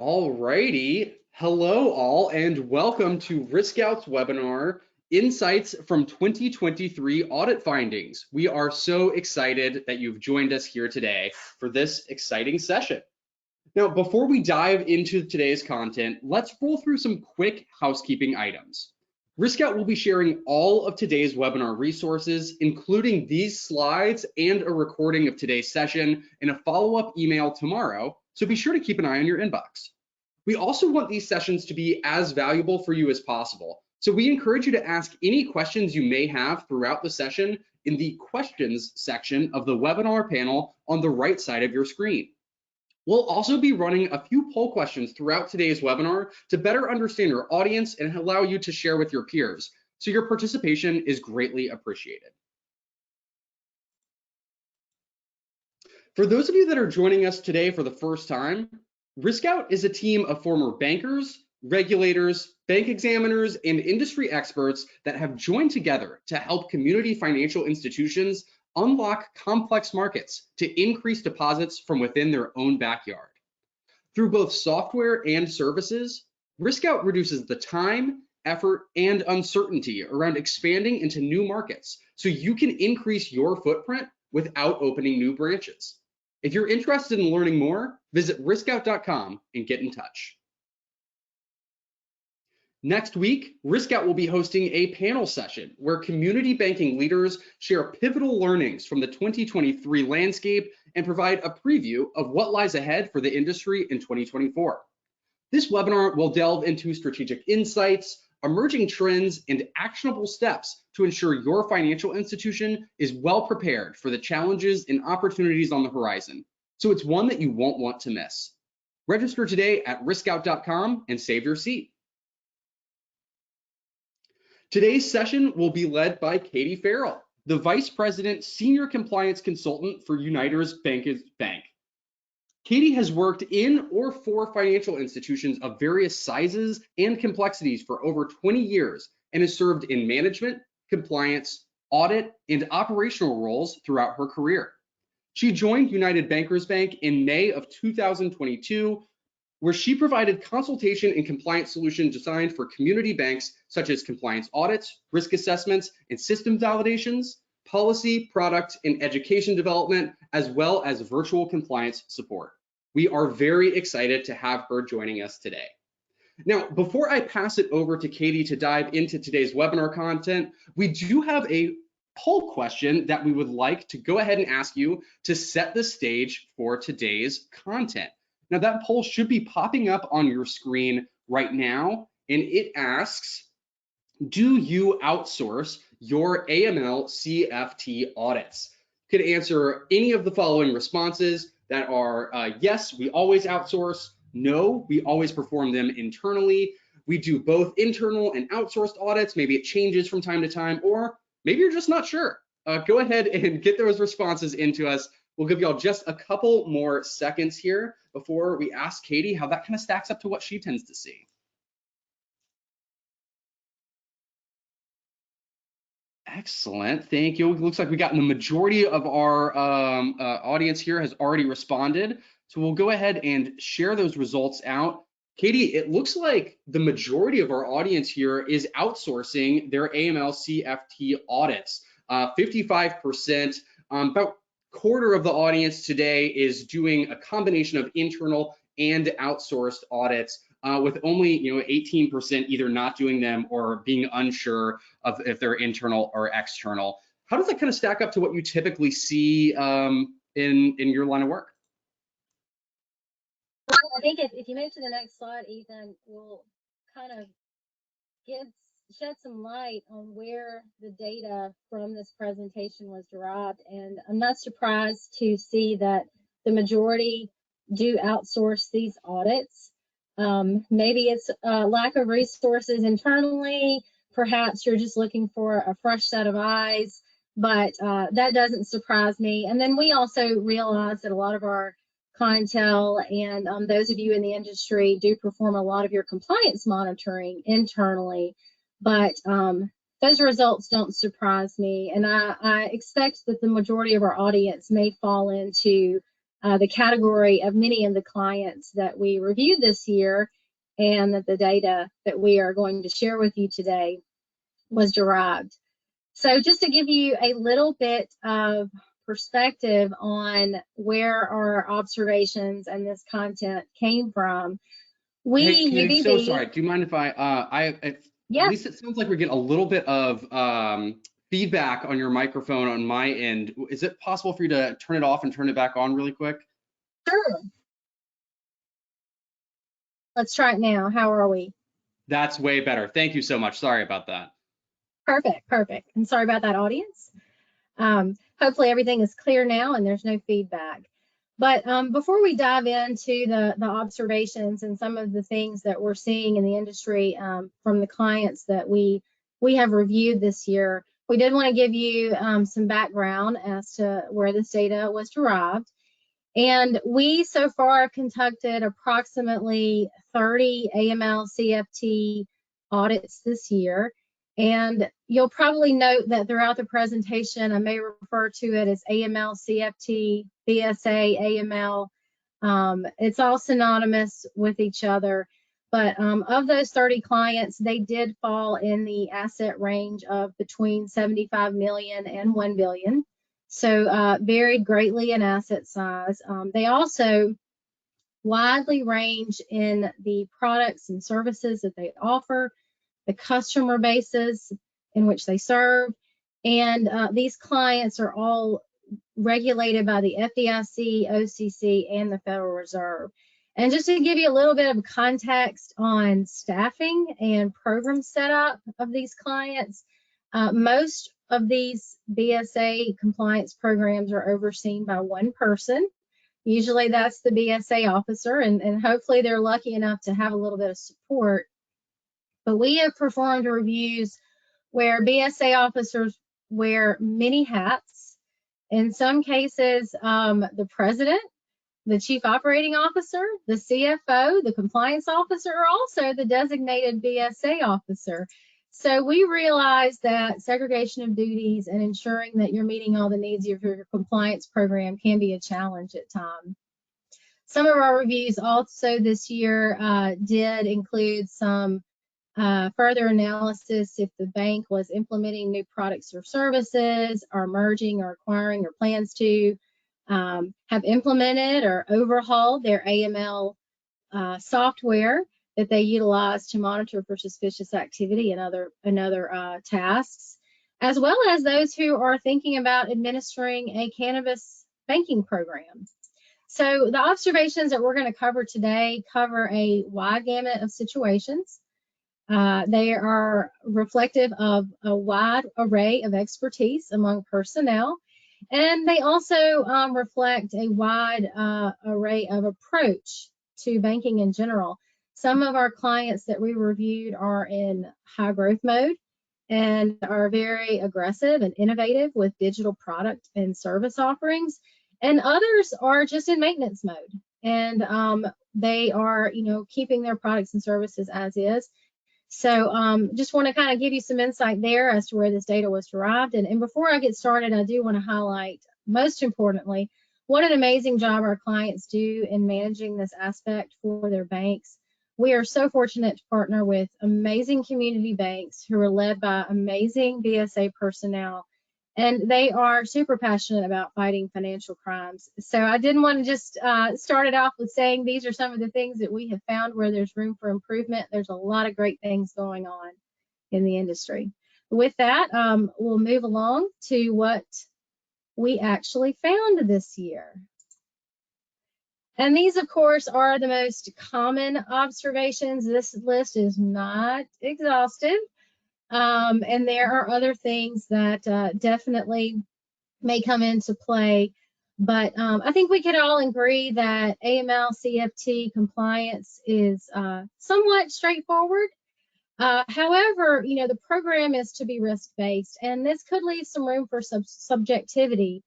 Alrighty, hello all and welcome to RiskScout's webinar, Insights from 2023 Audit Findings. We are so excited that you've joined us here today for this exciting session. Now, before we dive into today's content, let's roll through some quick housekeeping items. RiskScout will be sharing all of today's webinar resources, including these slides and a recording of today's session in a follow-up email tomorrow, so be sure to keep an eye on your inbox. We also want these sessions to be as valuable for you as possible, so we encourage you to ask any questions you may have throughout the session in the questions section of the webinar panel on the right side of your screen. We'll also be running a few poll questions throughout today's webinar to better understand your audience and allow you to share with your peers, so your participation is greatly appreciated. For those of you that are joining us today for the first time, RiskScout is a team of former bankers, regulators, bank examiners, and industry experts that have joined together to help community financial institutions unlock complex markets to increase deposits from within their own backyard. Through both software and services, RiskScout reduces the time, effort, and uncertainty around expanding into new markets so you can increase your footprint without opening new branches. If you're interested in learning more, visit RiskScout.com and get in touch. Next week, RiskScout will be hosting a panel session where community banking leaders share pivotal learnings from the 2023 landscape and provide a preview of what lies ahead for the industry in 2024. This webinar will delve into strategic insights, emerging trends, and actionable steps to ensure your financial institution is well prepared for the challenges and opportunities on the horizon. So it's one that you won't want to miss. Register today at RiskScout.com and save your seat. Today's session will be led by Katie Farrell, the Vice President Senior Compliance Consultant for United's Bank. Katie has worked in or for financial institutions of various sizes and complexities for over 20 years and has served in management, compliance, audit, and operational roles throughout her career. She joined United Bankers Bank in May of 2022, where she provided consultation and compliance solutions designed for community banks such as compliance audits, risk assessments, and system validations, policy, product, and education development, as well as virtual compliance support. We are very excited to have her joining us today. Now, before I pass it over to Katie to dive into today's webinar content, we do have a poll question that we would like to go ahead and ask you to set the stage for today's content. Now, that poll should be popping up on your screen right now, and it asks, do you outsource your AML CFT audits? You could answer any of the following responses that are yes, we always outsource, no, we always perform them internally, we do both internal and outsourced audits, maybe it changes from time to time, or maybe you're just not sure. Go ahead and get those responses into us. We'll give y'all just a couple more seconds here before we ask Katie how that kind of stacks up to what she tends to see. Excellent, thank you. It looks like we got the majority of our audience here has already responded. So we'll go ahead and share those results out. Katie, it looks like the majority of our audience here is outsourcing their AML CFT audits. 55%, about quarter of the audience today is doing a combination of internal and outsourced audits, with only 18% either not doing them or being unsure of if they're internal or external. How does that kind of stack up to what you typically see in your line of work? Well, I think if you move to the next slide, Ethan, we'll kind of shed some light on where the data from this presentation was derived. And I'm not surprised to see that the majority do outsource these audits. Maybe it's a lack of resources internally. Perhaps you're just looking for a fresh set of eyes, but that doesn't surprise me. And then we also realize that a lot of our clientele and those of you in the industry do perform a lot of your compliance monitoring internally. But those results don't surprise me, and I expect that the majority of our audience may fall into the category of many of the clients that we reviewed this year, and that the data that we are going to share with you today was derived. So just to give you a little bit of perspective on where our observations and this content came from, Hey, Katie, UVB, so sorry. Do you mind if yeah, at least it sounds like we're getting a little bit of feedback on your microphone on my end. Is it possible for you to turn it off and turn it back on really quick? sure. Let's try it now. How are we? That's way better. Thank you so much. Sorry about that. Perfect, perfect. And sorry about that, audience. Hopefully everything is clear now and there's no feedback. But before we dive into the observations and some of the things that we're seeing in the industry from the clients that we have reviewed this year, we did want to give you some background as to where this data was derived. And we so far conducted approximately 30 AML CFT audits this year. And you'll probably note that throughout the presentation, I may refer to it as AML CFT, BSA, AML. It's all synonymous with each other. But of those 30 clients, they did fall in the asset range of between 75 million and 1 billion. So varied greatly in asset size. They also widely range in the products and services that they offer, the customer bases in which they serve, and these clients are all regulated by the FDIC, OCC, and the Federal Reserve. And just to give you a little bit of context on staffing and program setup of these clients, most of these BSA compliance programs are overseen by one person. Usually that's the BSA officer, and hopefully they're lucky enough to have a little bit of support. But we have performed reviews where BSA officers wear many hats. In some cases, the president, the chief operating officer, the CFO, the compliance officer, or also the designated BSA officer. So we realize that segregation of duties and ensuring that you're meeting all the needs of your compliance program can be a challenge at times. Some of our reviews also this year did include some further analysis if the bank was implementing new products or services, or merging or acquiring or plans to have implemented or overhauled their AML software that they utilize to monitor for suspicious activity and other tasks, as well as those who are thinking about administering a cannabis banking program. So the observations that we're going to cover today cover a wide gamut of situations. They are reflective of a wide array of expertise among personnel, and they also reflect a wide array of approach to banking in general. Some of our clients that we reviewed are in high growth mode and are very aggressive and innovative with digital product and service offerings, and others are just in maintenance mode, and they are, keeping their products and services as is. So just want to kind of give you some insight there as to where this data was derived. And before I get started, I do want to highlight, most importantly, what an amazing job our clients do in managing this aspect for their banks. We are so fortunate to partner with amazing community banks who are led by amazing BSA personnel, and they are super passionate about fighting financial crimes. So I didn't want to just start it off with saying these are some of the things that we have found where there's room for improvement. There's a lot of great things going on in the industry. With that, we'll move along to what we actually found this year. And these, of course, are the most common observations. This list is not exhaustive. And there are other things that definitely may come into play. But I think we could all agree that AML CFT compliance is somewhat straightforward. However, the program is to be risk-based, and this could leave some room for subjectivity.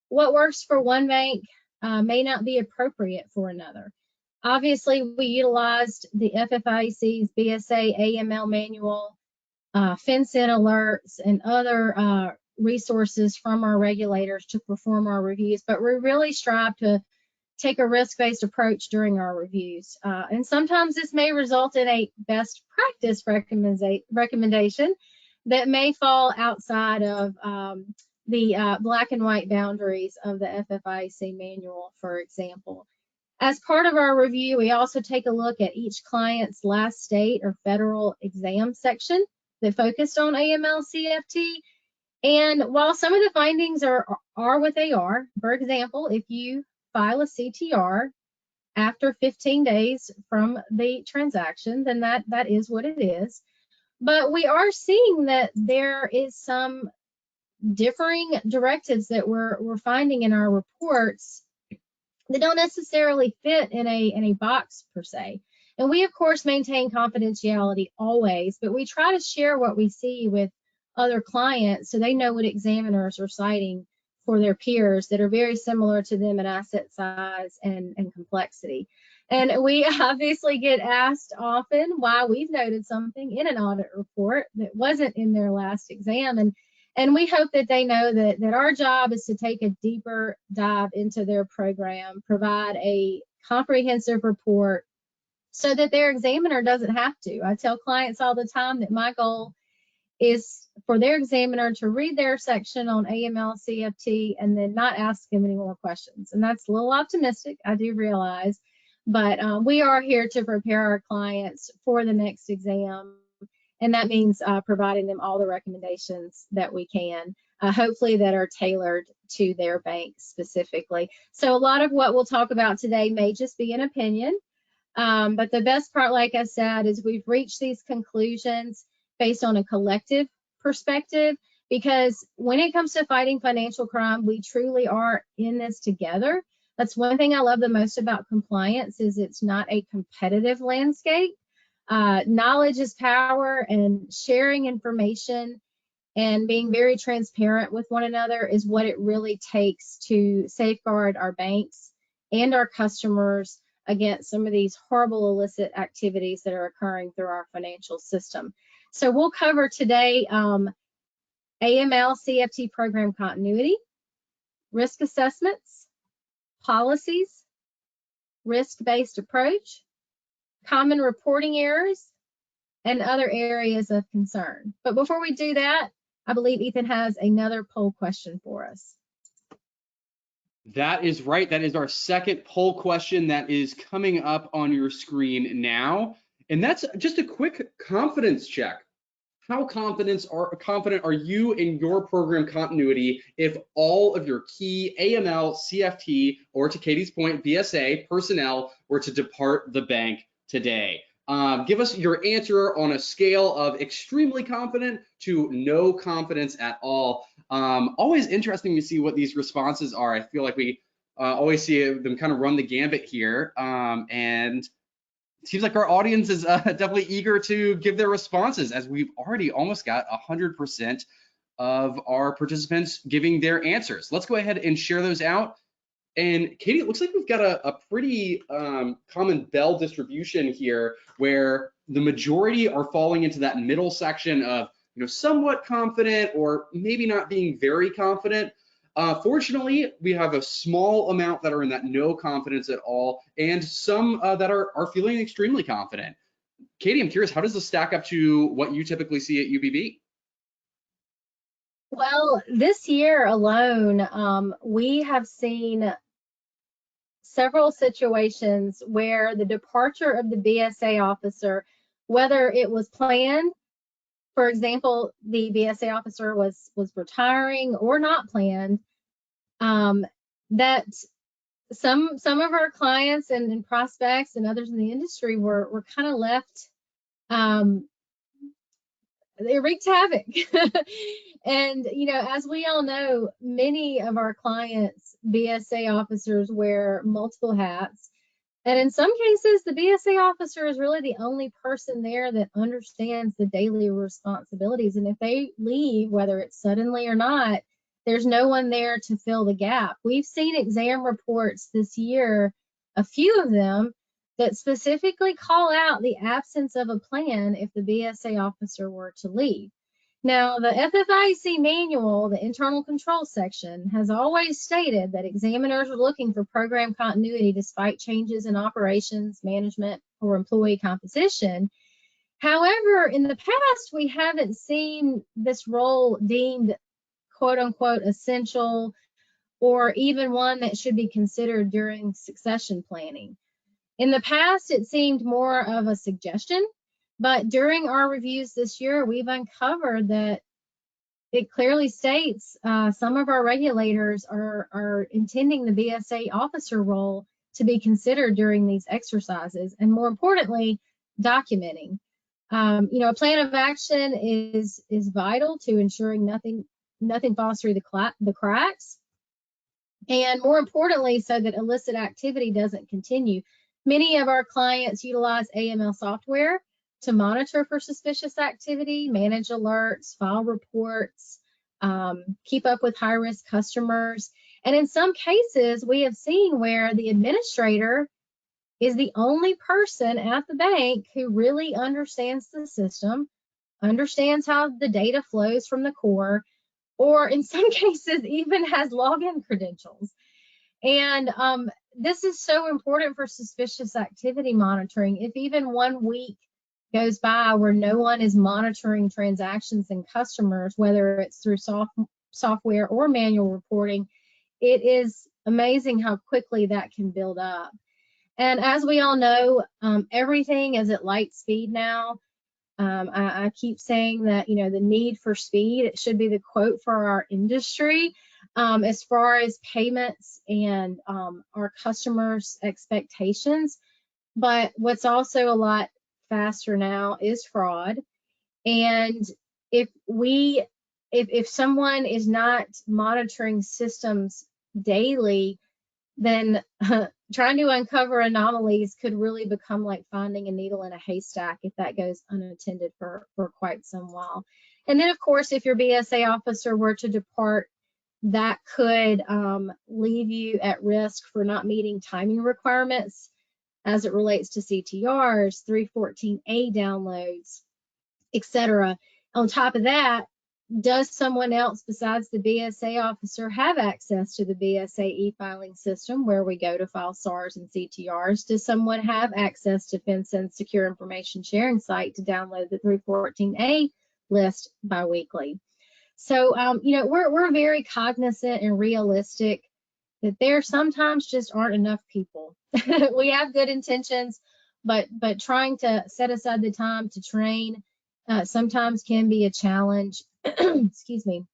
What works for one bank may not be appropriate for another. Obviously, we utilized the FFIEC's BSA AML manual, FinCEN alerts, and other resources from our regulators to perform our reviews, but we really strive to take a risk-based approach during our reviews. And sometimes this may result in a best practice recommendation that may fall outside of the black and white boundaries of the FFIEC manual, for example. As part of our review, we also take a look at each client's last state or federal exam section that focused on AML-CFT. And while some of the findings are what they are, for example, if you file a CTR after 15 days from the transaction, then that is what it is. But we are seeing that there is some differing directives that we're finding in our reports that don't necessarily fit in a box per se. And we of course maintain confidentiality always, but we try to share what we see with other clients so they know what examiners are citing for their peers that are very similar to them in asset size and complexity. And we obviously get asked often why we've noted something in an audit report that wasn't in their last exam. And we hope that they know that our job is to take a deeper dive into their program, provide a comprehensive report so that their examiner doesn't have to. I tell clients all the time that my goal is for their examiner to read their section on AML-CFT and then not ask them any more questions. And that's a little optimistic, I do realize, but we are here to prepare our clients for the next exam. And that means providing them all the recommendations that we can, hopefully that are tailored to their bank specifically. So a lot of what we'll talk about today may just be an opinion, but the best part, like I said, is we've reached these conclusions based on a collective perspective, because when it comes to fighting financial crime, we truly are in this together. That's one thing I love the most about compliance is it's not a competitive landscape. Knowledge is power, and sharing information and being very transparent with one another is what it really takes to safeguard our banks and our customers against some of these horrible illicit activities that are occurring through our financial system. So we'll cover today AML-CFT program continuity, risk assessments, policies, risk-based approach, common reporting errors, and other areas of concern. But before we do that, I believe Ethan has another poll question for us. That is right. That is our second poll question that is coming up on your screen now. And that's just a quick confidence check. How confident are you in your program continuity if all of your key AML, CFT, or to Katie's point, BSA personnel were to depart the bank today? Give us your answer on a scale of extremely confident to no confidence at all. Always interesting to see what these responses are. I feel like we always see them kind of run the gambit here, and it seems like our audience is definitely eager to give their responses, as we've already almost got 100% of our participants giving their answers. Let's go ahead and share those out. And Katie, it looks like we've got a pretty common bell distribution here, where the majority are falling into that middle section of, somewhat confident or maybe not being very confident. Fortunately, we have a small amount that are in that no confidence at all, and some that are feeling extremely confident. Katie, I'm curious, how does this stack up to what you typically see at UBB? Well, this year alone, we have seen several situations where the departure of the BSA officer, whether it was planned, for example, the BSA officer was retiring, or not planned, that some of our clients and prospects and others in the industry were kind of left, they wreaked havoc. And, as we all know, many of our clients, BSA officers, wear multiple hats. And in some cases, the BSA officer is really the only person there that understands the daily responsibilities. And if they leave, whether it's suddenly or not, there's no one there to fill the gap. We've seen exam reports this year, a few of them, that specifically call out the absence of a plan if the BSA officer were to leave. Now, the FFIEC manual, the internal control section, has always stated that examiners are looking for program continuity despite changes in operations, management, or employee composition. However, in the past, we haven't seen this role deemed quote unquote essential, or even one that should be considered during succession planning. In the past, it seemed more of a suggestion, but during our reviews this year, we've uncovered that it clearly states some of our regulators are intending the BSA officer role to be considered during these exercises, and more importantly, documenting. A plan of action is vital to ensuring nothing falls through the cracks, and more importantly, so that illicit activity doesn't continue. Many of our clients utilize AML software to monitor for suspicious activity, manage alerts, file reports, keep up with high-risk customers. And in some cases, we have seen where the administrator is the only person at the bank who really understands the system, understands how the data flows from the core, or in some cases even has login credentials. And this is so important for suspicious activity monitoring. If even 1 week goes by where no one is monitoring transactions and customers, whether it's through software or manual reporting, it is amazing how quickly that can build up. And as we all know, everything is at light speed now. I keep saying that, the need for speed, it should be the quote for our industry. As far as payments and our customers' expectations. But what's also a lot faster now is fraud. And if someone is not monitoring systems daily, then trying to uncover anomalies could really become like finding a needle in a haystack if that goes unattended for quite some while. And then, of course, if your BSA officer were to depart, that could leave you at risk for not meeting timing requirements as it relates to CTRs, 314A downloads, etc. On top of that, does someone else besides the BSA officer have access to the BSA e-filing system where we go to file SARs and CTRs? Does someone have access to FinCEN's secure information sharing site to download the 314A list biweekly? So, we're very cognizant and realistic that there sometimes just aren't enough people. We have good intentions, but trying to set aside the time to train sometimes can be a challenge. Excuse me.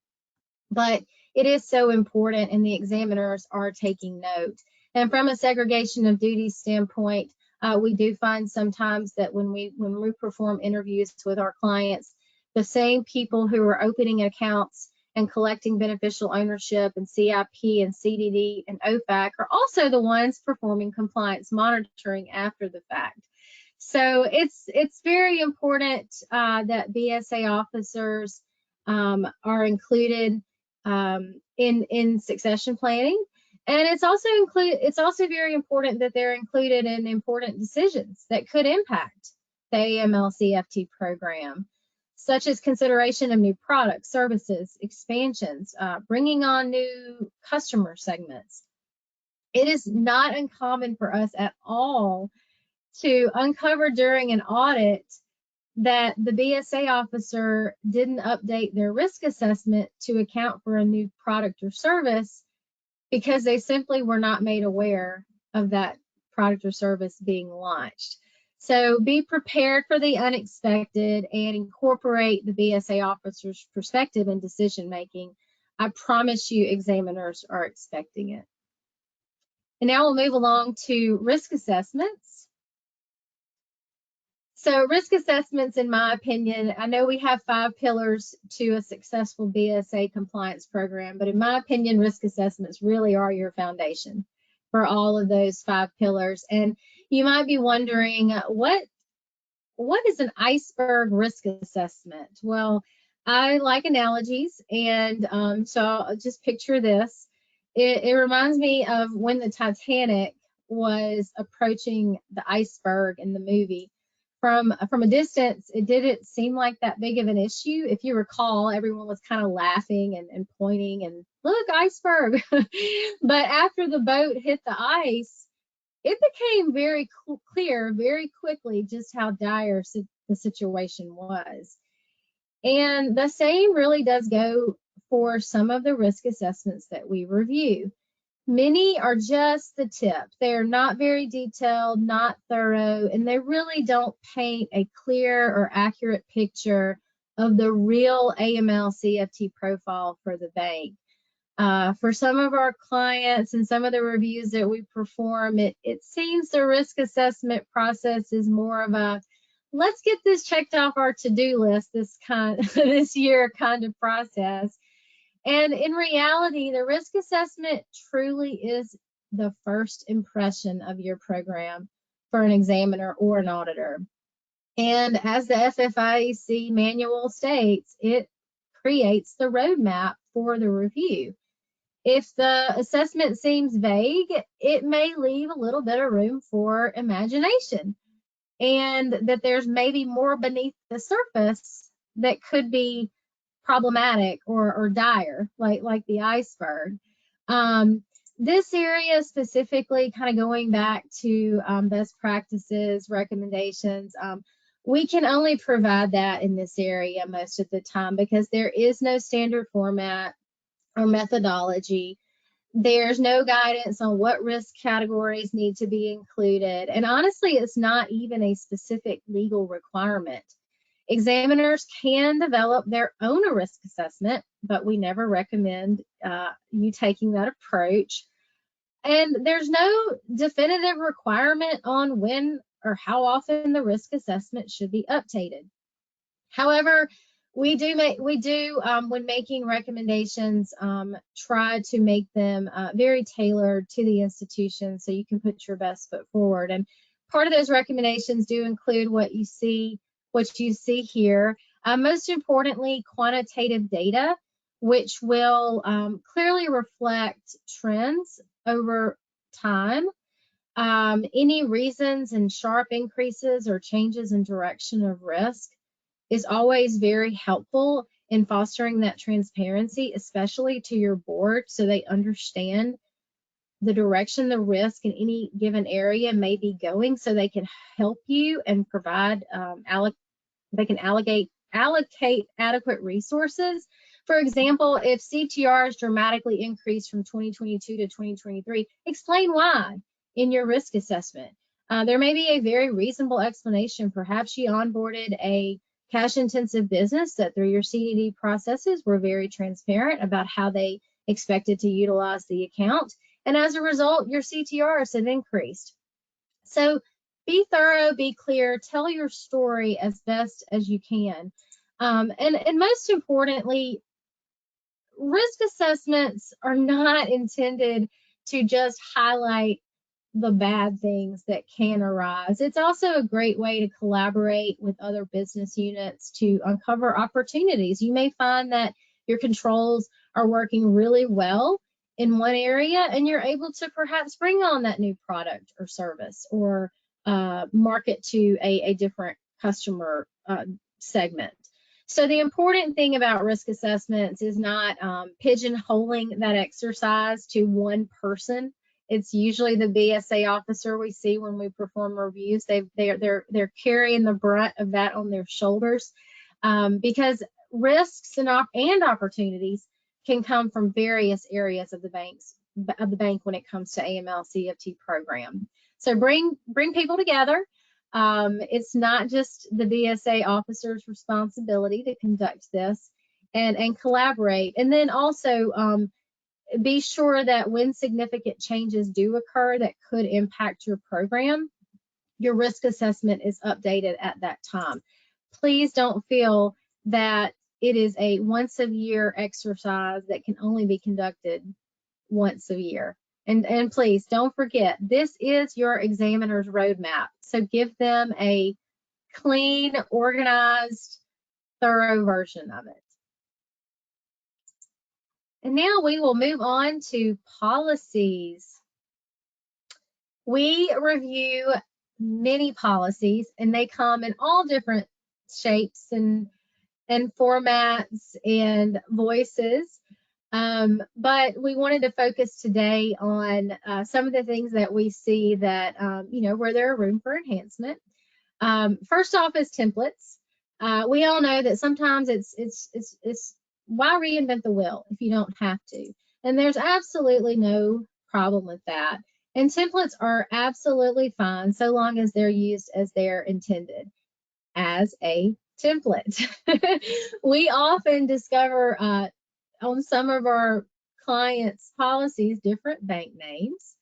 But it is so important, and the examiners are taking note. And from a segregation of duties standpoint, we do find sometimes that when we perform interviews with our clients, the same people who are opening accounts and collecting beneficial ownership and CIP and CDD and OFAC are also the ones performing compliance monitoring after the fact. So it's very important that BSA officers are included in succession planning, and it's also very important that they're included in important decisions that could impact the AML-CFT program, such as consideration of new products, services, expansions, bringing on new customer segments. It is not uncommon for us at all to uncover during an audit that the BSA officer didn't update their risk assessment to account for a new product or service because they simply were not made aware of that product or service being launched. So be prepared for the unexpected and incorporate the BSA officer's perspective in decision making. I promise you examiners are expecting it. And now we'll move along to risk assessments. So risk assessments, in my opinion, I know we have 5 pillars to a successful BSA compliance program, but in my opinion, risk assessments really are your foundation for all of those 5 pillars. And you might be wondering, what is an iceberg risk assessment? Well, I like analogies, and so I'll just picture this. It reminds me of when the Titanic was approaching the iceberg in the movie. from a distance, it didn't seem like that big of an issue. If you recall, everyone was kind of laughing and pointing and look, iceberg. But after the boat hit the ice, it became very clear very quickly just how dire the situation was. And the same really does go for some of the risk assessments that we review. Many are just the tip. They're not very detailed, not thorough, and they really don't paint a clear or accurate picture of the real AML CFT profile for the bank. For some of our clients and some of the reviews that we perform, it seems the risk assessment process is more of a let's get this checked off our to-do list this year kind of process. And in reality, the risk assessment truly is the first impression of your program for an examiner or an auditor. And as the FFIEC manual states, it creates the roadmap for the review. If the assessment seems vague, it may leave a little bit of room for imagination, and that there's maybe more beneath the surface that could be problematic or dire, like the iceberg. This area specifically, kind of going back to best practices, recommendations, we can only provide that in this area most of the time because there is no standard format or methodology. There's no guidance on what risk categories need to be included. And honestly, it's not even a specific legal requirement. Examiners can develop their own risk assessment, but we never recommend you taking that approach. And there's no definitive requirement on when or how often the risk assessment should be updated. However, we do when making recommendations, try to make them very tailored to the institution so you can put your best foot forward. And part of those recommendations do include what you see here. Most importantly, quantitative data, which will clearly reflect trends over time. Any reasons and sharp increases or changes in direction of risk is always very helpful in fostering that transparency, especially to your board, so they understand the direction the risk in any given area may be going, so they can help you and provide, they can allocate adequate resources. For example, if CTRs dramatically increased from 2022 to 2023, explain why in your risk assessment. There may be a very reasonable explanation. Perhaps you onboarded a cash-intensive business that through your CDD processes were very transparent about how they expected to utilize the account. And as a result, your CTRs have increased. So be thorough, be clear, tell your story as best as you can. And most importantly, risk assessments are not intended to just highlight the bad things that can arise. It's also a great way to collaborate with other business units to uncover opportunities. You may find that your controls are working really well in one area and you're able to perhaps bring on that new product or service or market to a different customer segment. So the important thing about risk assessments is not pigeonholing that exercise to one person. It's usually the BSA officer we see when we perform reviews. They're carrying the brunt of that on their shoulders because risks and opportunities can come from various areas of the bank when it comes to AML CFT program. So bring people together. It's not just the BSA officer's responsibility to conduct this and collaborate. And then also be sure that when significant changes do occur that could impact your program, your risk assessment is updated at that time. Please don't feel that it is a once a year exercise that can only be conducted once a year. And please don't forget, this is your examiner's roadmap. So give them a clean, organized, thorough version of it. And now we will move on to policies. We review many policies, and they come in all different shapes and formats and voices. But we wanted to focus today on some of the things that we see that, where there are room for enhancement. First off is templates. We all know that sometimes it's why reinvent the wheel if you don't have to? And there's absolutely no problem with that. And templates are absolutely fine so long as they're used as they're intended, as a template. We often discover on some of our clients' policies different bank names,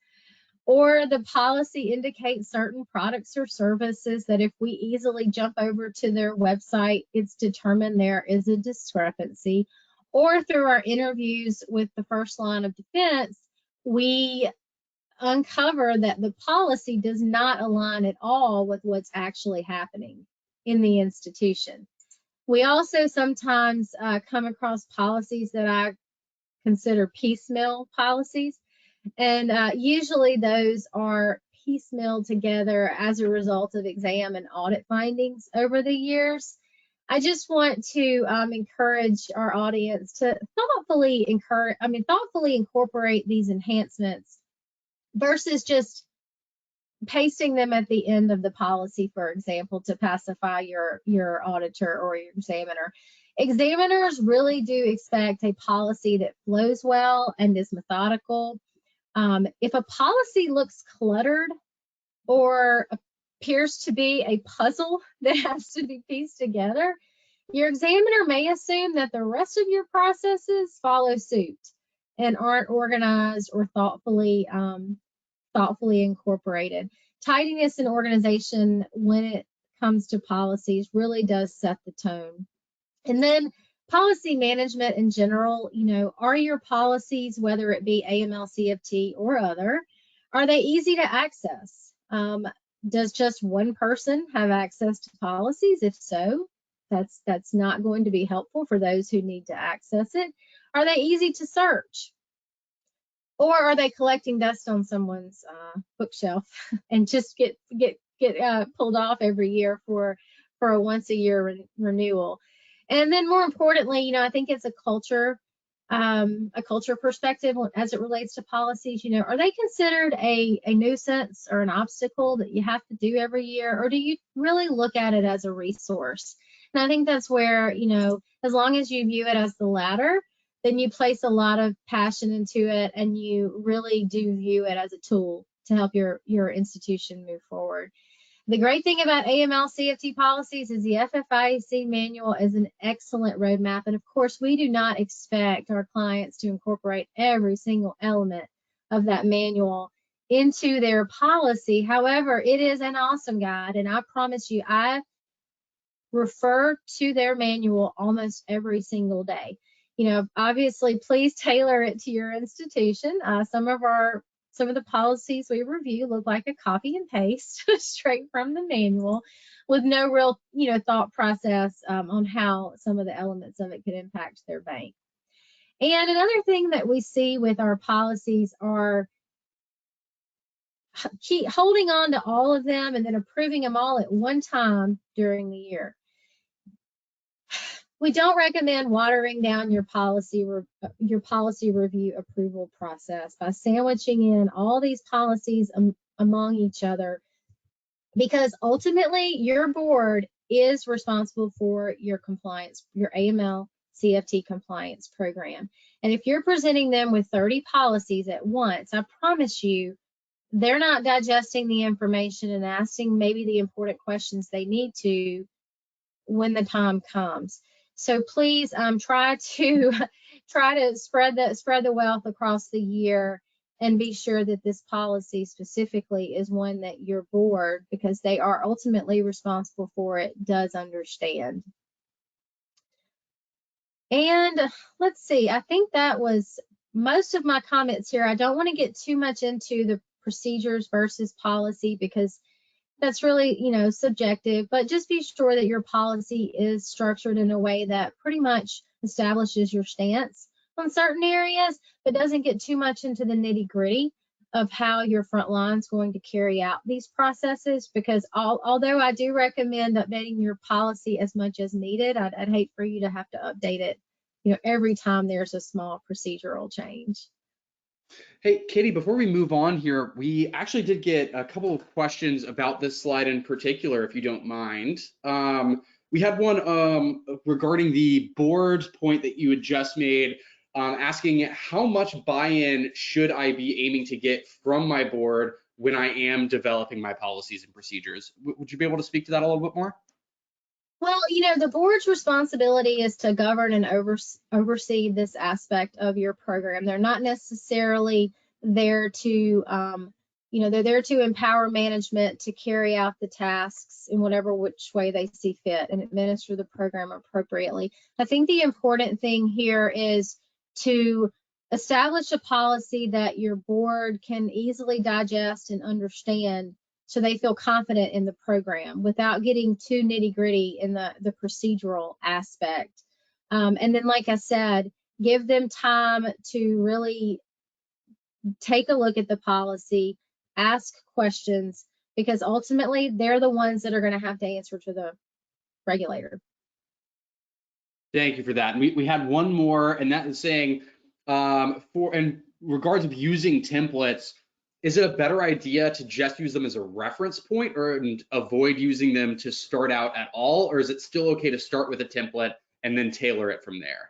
or the policy indicates certain products or services that if we easily jump over to their website, it's determined there is a discrepancy. Or through our interviews with the first line of defense, we uncover that the policy does not align at all with what's actually happening in the institution. We also sometimes come across policies that I consider piecemeal policies, and usually those are piecemeal together as a result of exam and audit findings over the years. I just want to encourage our audience to thoughtfully incorporate these enhancements versus just pasting them at the end of the policy, for example, to pacify your auditor or your examiner. Examiners really do expect a policy that flows well and is methodical. If a policy looks cluttered or appears to be a puzzle that has to be pieced together, your examiner may assume that the rest of your processes follow suit and aren't organized or thoughtfully incorporated. Tidiness and organization when it comes to policies really does set the tone. And then policy management in general, are your policies, whether it be AML, CFT, or other, are they easy to access? Does just one person have access to policies? If so, that's not going to be helpful for those who need to access it. Are they easy to search? Or are they collecting dust on someone's bookshelf and just get pulled off every year for a once a year renewal? And then more importantly, I think it's a culture perspective as it relates to policies. Are they considered a nuisance or an obstacle that you have to do every year, or do you really look at it as a resource? And I think that's where, as long as you view it as the latter, then you place a lot of passion into it and you really do view it as a tool to help your institution move forward. The great thing about AML CFT policies is the FFIEC manual is an excellent roadmap. And of course, we do not expect our clients to incorporate every single element of that manual into their policy. However, it is an awesome guide. And I promise you, I refer to their manual almost every single day. Obviously, please tailor it to your institution. Some of the policies we review look like a copy and paste straight from the manual with no real, thought process on how some of the elements of it could impact their bank. And another thing that we see with our policies are keep holding on to all of them and then approving them all at one time during the year. We don't recommend watering down your policy review approval process by sandwiching in all these policies among each other, because ultimately your board is responsible for your compliance, your AML CFT compliance program. And if you're presenting them with 30 policies at once, I promise you, they're not digesting the information and asking maybe the important questions they need to when the time comes. So please try to spread the wealth across the year and be sure that this policy specifically is one that your board, because they are ultimately responsible for it, does understand. And let's see, I think that was most of my comments here. I don't want to get too much into the procedures versus policy because that's really, subjective, but just be sure that your policy is structured in a way that pretty much establishes your stance on certain areas, but doesn't get too much into the nitty-gritty of how your front line is going to carry out these processes, because although I do recommend updating your policy as much as needed, I'd hate for you to have to update it, every time there's a small procedural change. Hey, Katie, before we move on here, we actually did get a couple of questions about this slide in particular, if you don't mind. We had one regarding the board point that you had just made, asking how much buy-in should I be aiming to get from my board when I am developing my policies and procedures? Would you be able to speak to that a little bit more? Well, the board's responsibility is to govern and oversee this aspect of your program. They're not necessarily there to, they're there to empower management to carry out the tasks in whatever which way they see fit and administer the program appropriately. I think the important thing here is to establish a policy that your board can easily digest and understand, so they feel confident in the program without getting too nitty gritty in the procedural aspect. And then, like I said, give them time to really take a look at the policy, ask questions, because ultimately they're the ones that are going to have to answer to the regulator. Thank you for that. And we had one more, and that is saying, in regards of using templates, is it a better idea to just use them as a reference point and avoid using them to start out at all? Or is it still okay to start with a template and then tailor it from there?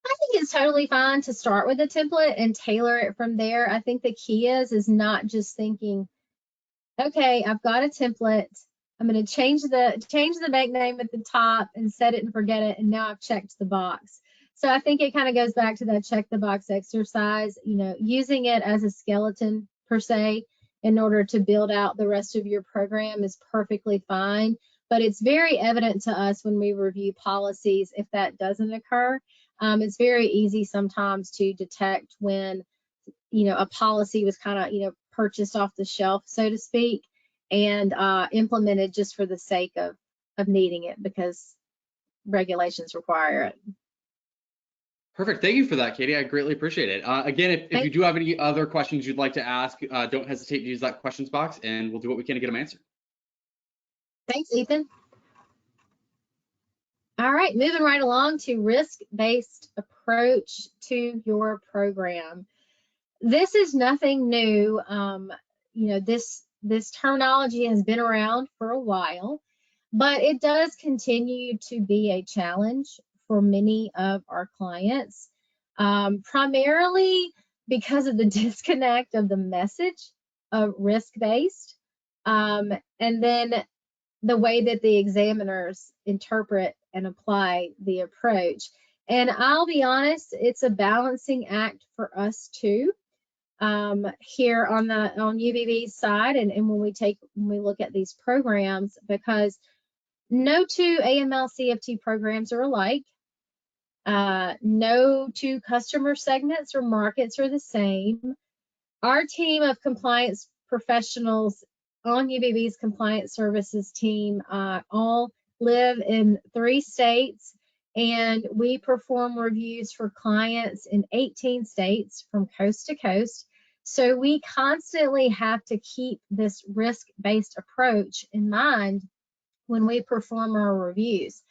I think it's totally fine to start with a template and tailor it from there. I think the key is not just thinking, okay, I've got a template, I'm going to change the bank name at the top and set it and forget it, and now I've checked the box. So I think it kind of goes back to that check the box exercise, using it as a skeleton per se in order to build out the rest of your program is perfectly fine. But it's very evident to us when we review policies if that doesn't occur. It's very easy sometimes to detect when, a policy was kind of, purchased off the shelf, so to speak, and implemented just for the sake of needing it because regulations require it. Perfect. Thank you for that, Katie. I greatly appreciate it. Again, if you do have any other questions you'd like to ask, don't hesitate to use that questions box, and we'll do what we can to get them answered. Thanks, Ethan. All right, moving right along to risk-based approach to your program. This is nothing new. This terminology has been around for a while, but it does continue to be a challenge for many of our clients, primarily because of the disconnect of the message of risk-based, and then the way that the examiners interpret and apply the approach. And I'll be honest, it's a balancing act for us too, here on UBB's side, and when we look at these programs, because no two AML CFT programs are alike. No two customer segments or markets are the same. Our team of compliance professionals on UBB's compliance services team all live in 3 states, and we perform reviews for clients in 18 states from coast to coast. So we constantly have to keep this risk-based approach in mind when we perform our reviews.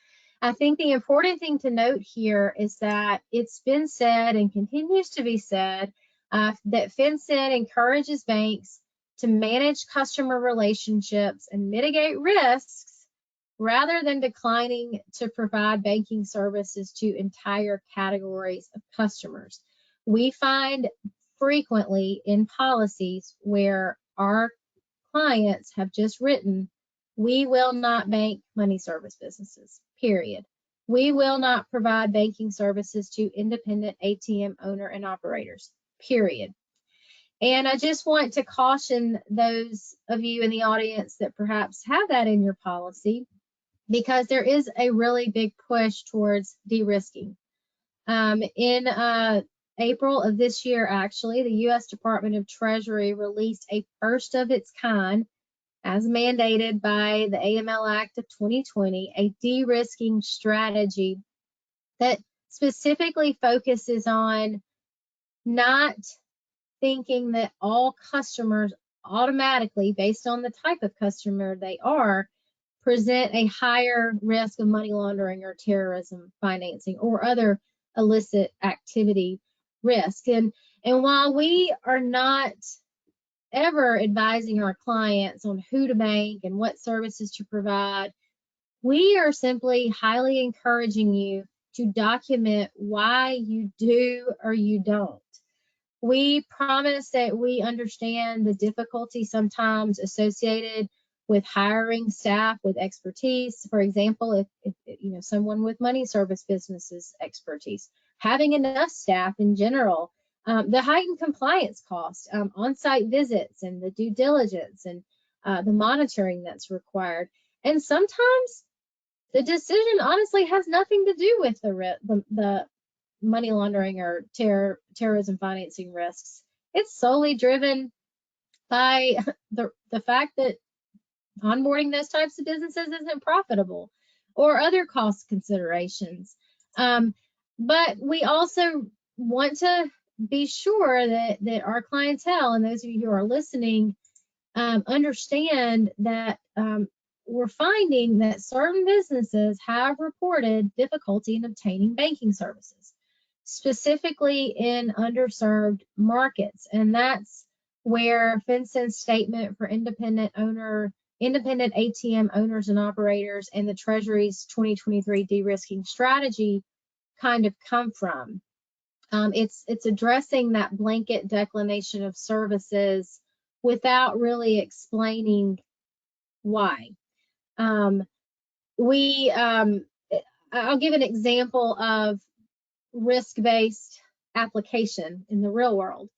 I think the important thing to note here is that it's been said and continues to be said that FinCEN encourages banks to manage customer relationships and mitigate risks rather than declining to provide banking services to entire categories of customers. We find frequently in policies where our clients have just written, we will not bank money service businesses, period. We will not provide banking services to independent ATM owner and operators, period. And I just want to caution those of you in the audience that perhaps have that in your policy, because there is a really big push towards de-risking. In April of this year, actually, the U.S. Department of Treasury released a first of its kind, as mandated by the AML Act of 2020, a de-risking strategy that specifically focuses on not thinking that all customers automatically, based on the type of customer they are, present a higher risk of money laundering or terrorism financing or other illicit activity risk. And while we are not ever advising our clients on who to bank and what services to provide, we are simply highly encouraging you to document why you do or you don't. We promise that we understand the difficulty sometimes associated with hiring staff with expertise. For example, if you know, someone with money service businesses expertise, having enough staff in general, the heightened compliance costs, on-site visits and the due diligence and the monitoring that's required. And sometimes the decision honestly has nothing to do with the money laundering or terrorism financing risks. It's solely driven by the fact that onboarding those types of businesses isn't profitable or other cost considerations. But we also want to be sure that our clientele and those of you who are listening understand that we're finding that certain businesses have reported difficulty in obtaining banking services, specifically in underserved markets. And that's where FinCEN's statement for independent ATM owners and operators and the Treasury's 2023 de-risking strategy kind of come from. It's addressing that blanket declination of services without really explaining why. I'll give an example of risk-based application in the real world.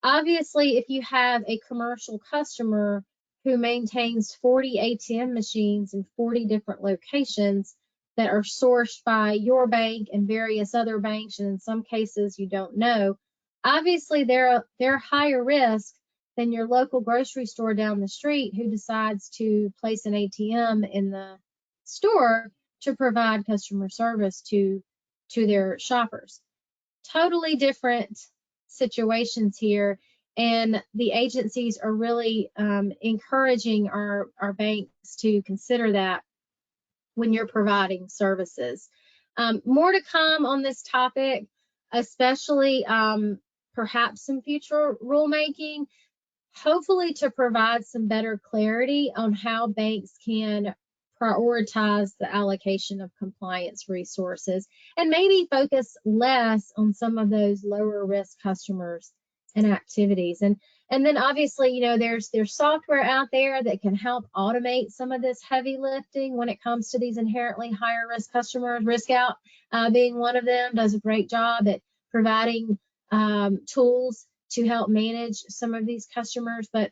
Obviously, if you have a commercial customer who maintains 40 ATM machines in 40 different locations that are sourced by your bank and various other banks, and in some cases you don't know, obviously they're higher risk than your local grocery store down the street who decides to place an ATM in the store to provide customer service to their shoppers. Totally different situations here, and the agencies are really encouraging our banks to consider that when you're providing services. More to come on this topic, especially perhaps some future rulemaking, hopefully to provide some better clarity on how banks can prioritize the allocation of compliance resources and maybe focus less on some of those lower risk customers and activities. And then obviously, you know, there's software out there that can help automate some of this heavy lifting when it comes to these inherently higher risk customers. RiskScout being one of them does a great job at providing tools to help manage some of these customers. But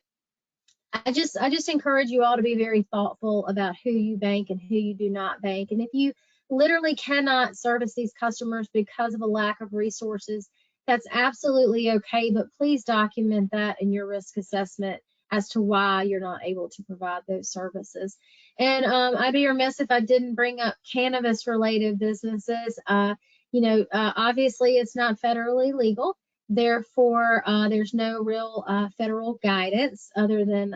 I just encourage you all to be very thoughtful about who you bank and who you do not bank. And if you literally cannot service these customers because of a lack of resources, that's absolutely okay, but please document that in your risk assessment as to why you're not able to provide those services. And I'd be remiss if I didn't bring up cannabis related businesses. Obviously it's not federally legal. Therefore, there's no real federal guidance other than,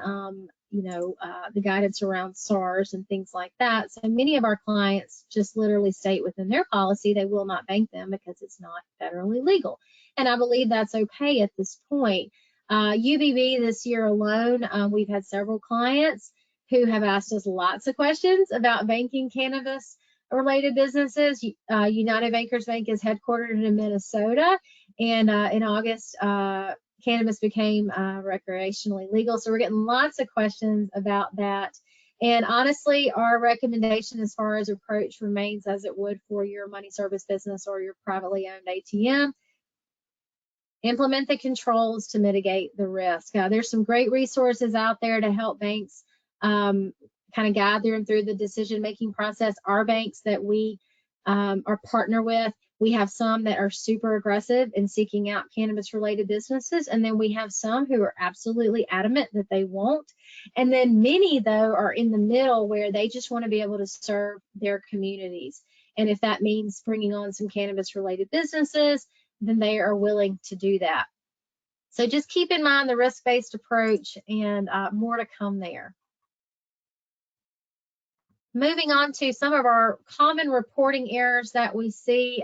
the guidance around SARS and things like that. So many of our clients just literally state within their policy they will not bank them because it's not federally legal. And I believe that's okay at this point. UBB this year alone, we've had several clients who have asked us lots of questions about banking cannabis related businesses. United Bankers Bank is headquartered in Minnesota, and in August, cannabis became recreationally legal. So we're getting lots of questions about that. And honestly, our recommendation as far as approach remains as it would for your money service business or your privately owned ATM. Implement the controls to mitigate the risk. There's some great resources out there to help banks kind of guide them through the decision-making process. Our banks that we are partner with, we have some that are super aggressive in seeking out cannabis-related businesses, and then we have some who are absolutely adamant that they won't. And then many, though, are in the middle where they just want to be able to serve their communities. And if that means bringing on some cannabis-related businesses, then they are willing to do that. So just keep in mind the risk-based approach, and more to come there. Moving on to some of our common reporting errors that we see.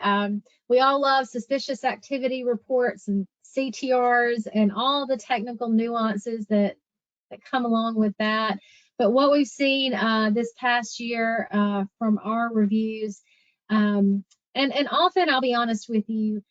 We all love suspicious activity reports and CTRs and all the technical nuances that come along with that. But what we've seen this past year from our reviews, and often, I'll be honest with you,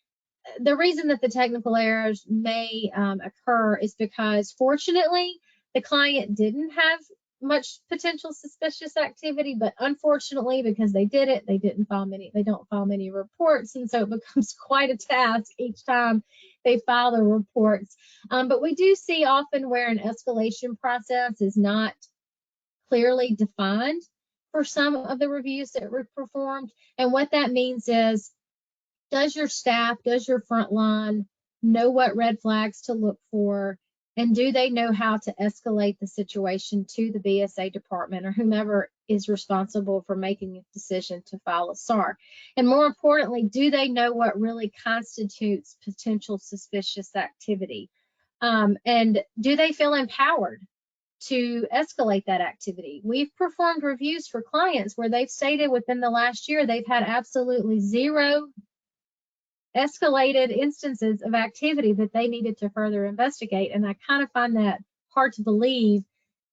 the reason that the technical errors may occur is because, fortunately, the client didn't have much potential suspicious activity, but unfortunately, because they did it, they don't file many reports, and so it becomes quite a task each time they file the reports. But we do see often where an escalation process is not clearly defined for some of the reviews that were performed, and what that means is, does your staff, does your frontline know what red flags to look for? And do they know how to escalate the situation to the BSA department or whomever is responsible for making a decision to file a SAR? And more importantly, do they know what really constitutes potential suspicious activity? And do they feel empowered to escalate that activity? We've performed reviews for clients where they've stated within the last year they've had absolutely zero escalated instances of activity that they needed to further investigate. And I kind of find that hard to believe,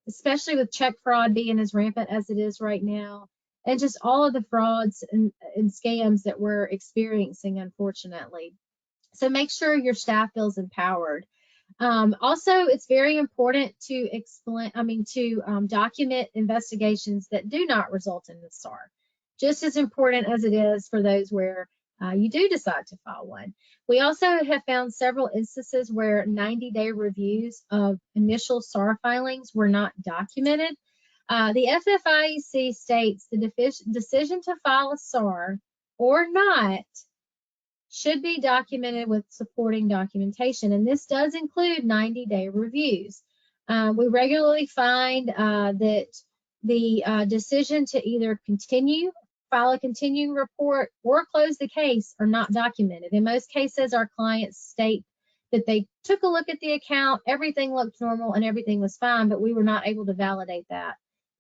especially with check fraud being as rampant as it is right now, and just all of the frauds and scams that we're experiencing, unfortunately. So make sure your staff feels empowered. Also, it's very important to document investigations that do not result in the SAR. Just as important as it is for those where you do decide to file one. We also have found several instances where 90-day reviews of initial SAR filings were not documented. The FFIEC states the decision to file a SAR or not should be documented with supporting documentation, and this does include 90-day reviews. We regularly find that the decision to either file a continuing report or close the case are not documented. In most cases, our clients state that they took a look at the account, everything looked normal and everything was fine, but we were not able to validate that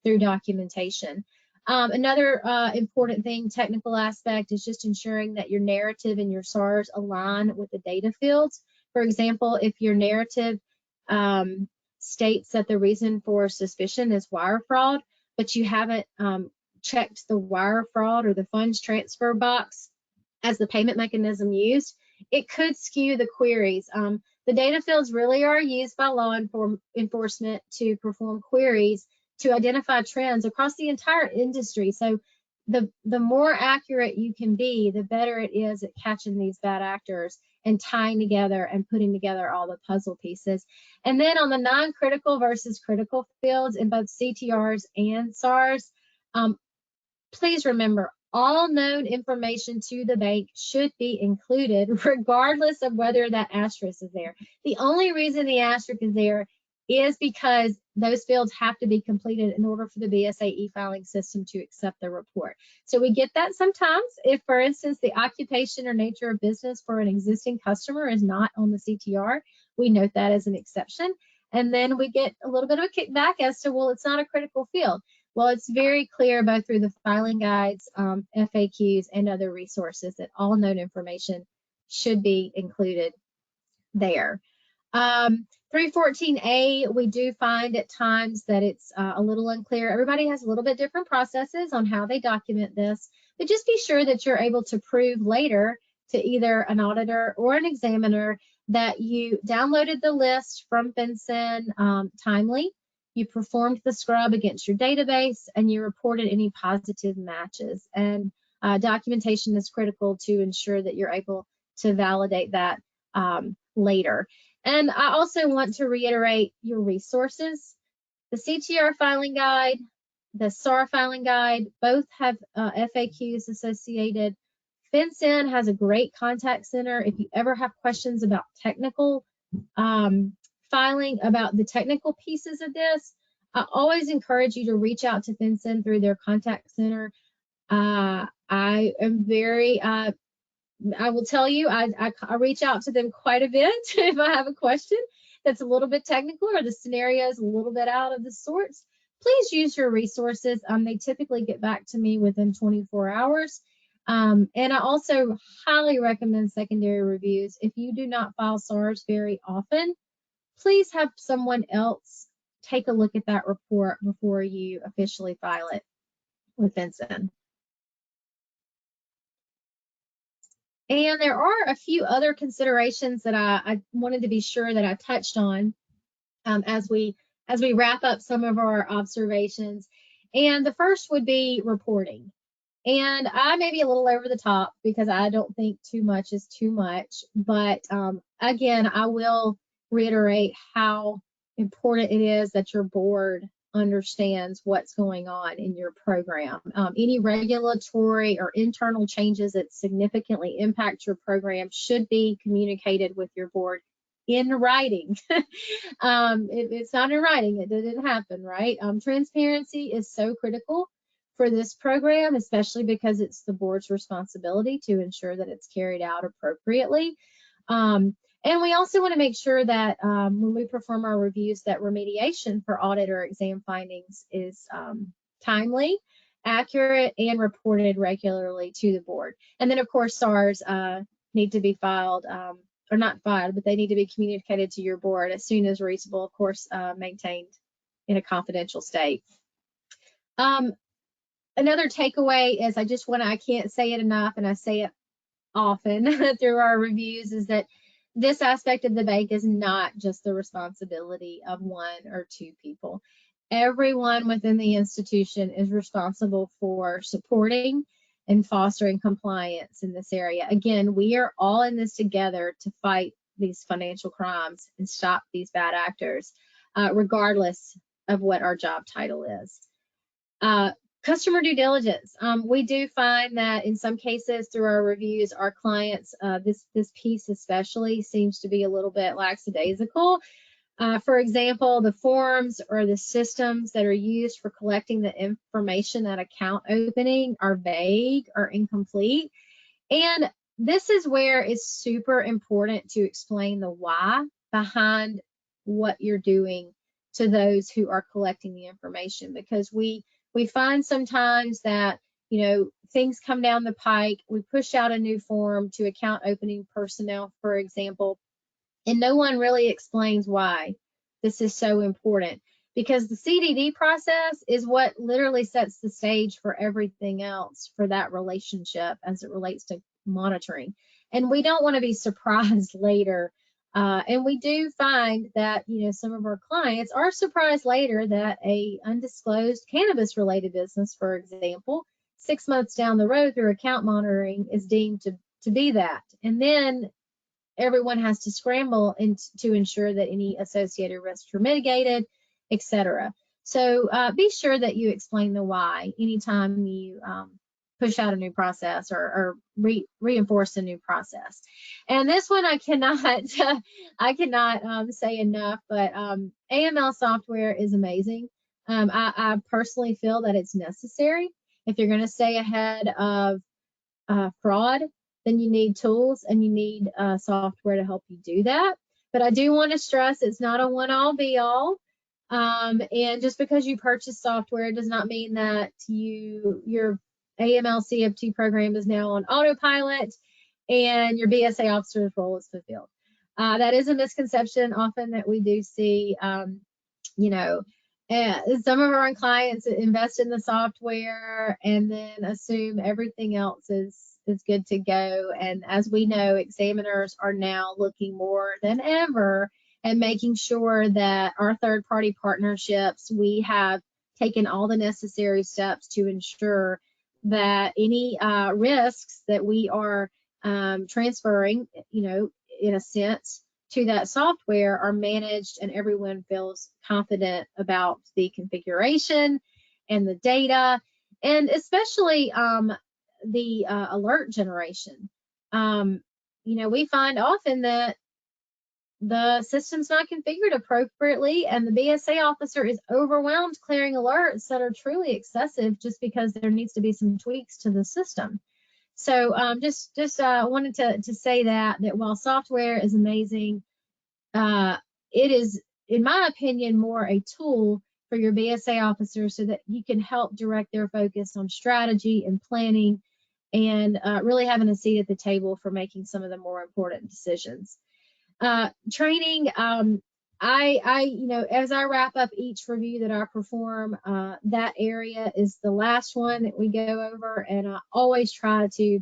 through documentation. Another important thing, technical aspect, is just ensuring that your narrative and your SARs align with the data fields. For example, if your narrative states that the reason for suspicion is wire fraud, but you haven't checked the wire fraud or the funds transfer box as the payment mechanism used, it could skew the queries. The data fields really are used by law enforcement to perform queries to identify trends across the entire industry. So the more accurate you can be, the better it is at catching these bad actors and tying together and putting together all the puzzle pieces. And then on the non-critical versus critical fields in both CTRs and SARs, please remember, all known information to the bank should be included regardless of whether that asterisk is there. The only reason the asterisk is there is because those fields have to be completed in order for the BSA e-filing system to accept the report. So we get that sometimes if, for instance, the occupation or nature of business for an existing customer is not on the CTR, we note that as an exception. And then we get a little bit of a kickback as to, well, it's not a critical field. Well, it's very clear both through the filing guides, FAQs, and other resources that all known information should be included there. 314A, we do find at times that it's a little unclear. Everybody has a little bit different processes on how they document this, but just be sure that you're able to prove later to either an auditor or an examiner that you downloaded the list from FinCEN timely, you performed the scrub against your database, and you reported any positive matches. And documentation is critical to ensure that you're able to validate that later. And I also want to reiterate your resources. The CTR filing guide, the SAR filing guide, both have FAQs associated. FinCEN has a great contact center. If you ever have questions about technical filing, about the technical pieces of this, I always encourage you to reach out to FinCEN through their contact center. I am very I will tell you, I reach out to them quite a bit if I have a question that's a little bit technical or the scenario is a little bit out of the sorts. Please use your resources. They typically get back to me within 24 hours. And I also highly recommend secondary reviews. If you do not file SARs very often, please have someone else take a look at that report before you officially file it with FinCEN. And there are a few other considerations that I wanted to be sure that I touched on as we wrap up some of our observations. And the first would be reporting. And I may be a little over the top because I don't think too much is too much. But again, I will reiterate how important it is that your board understands what's going on in your program. Any regulatory or internal changes that significantly impact your program should be communicated with your board in writing. If it's not in writing, it didn't happen, right? Transparency is so critical for this program, especially because it's the board's responsibility to ensure that it's carried out appropriately. And we also want to make sure that when we perform our reviews, that remediation for audit or exam findings is timely, accurate, and reported regularly to the board. And then, of course, SARs need to be filed, or not filed, but they need to be communicated to your board as soon as reasonable, of course, maintained in a confidential state. Another takeaway is I can't say it enough, and I say it often through our reviews, is that this aspect of the bank is not just the responsibility of one or two people. Everyone within the institution is responsible for supporting and fostering compliance in this area. Again, we are all in this together to fight these financial crimes and stop these bad actors, regardless of what our job title is. Customer due diligence. We do find that in some cases through our reviews, our clients, this piece especially seems to be a little bit lackadaisical. For example, the forms or the systems that are used for collecting the information at account opening are vague or incomplete. And this is where it's super important to explain the why behind what you're doing to those who are collecting the information, because we find sometimes that, things come down the pike. We push out a new form to account opening personnel, for example, and no one really explains why this is so important, because the CDD process is what literally sets the stage for everything else for that relationship as it relates to monitoring. And we don't want to be surprised later. And we do find that, some of our clients are surprised later that a undisclosed cannabis related business, for example, 6 months down the road through account monitoring is deemed to be that. And then everyone has to scramble to ensure that any associated risks are mitigated, etc. So be sure that you explain the why anytime you push out a new process or reinforce a new process. And this one I cannot say enough, but AML software is amazing. I personally feel that it's necessary. If you're going to stay ahead of fraud, then you need tools and you need software to help you do that. But I do want to stress it's not a one-all be-all. And just because you purchase software does not mean that your AML CFT program is now on autopilot and your BSA officer's role is fulfilled. That is a misconception often that we do see. Some of our clients invest in the software and then assume everything else is good to go. And as we know, examiners are now looking more than ever at making sure that our third-party partnerships, we have taken all the necessary steps to ensure that any risks that we are transferring, in a sense, to that software are managed and everyone feels confident about the configuration and the data, and especially the alert generation. We find often that the system's not configured appropriately and the BSA officer is overwhelmed clearing alerts that are truly excessive just because there needs to be some tweaks to the system. So just wanted to say that while software is amazing, it is, in my opinion, more a tool for your BSA officers so that you can help direct their focus on strategy and planning, and really having a seat at the table for making some of the more important decisions. Training, you know, as I wrap up each review that I perform, that area is the last one that we go over, and I always try to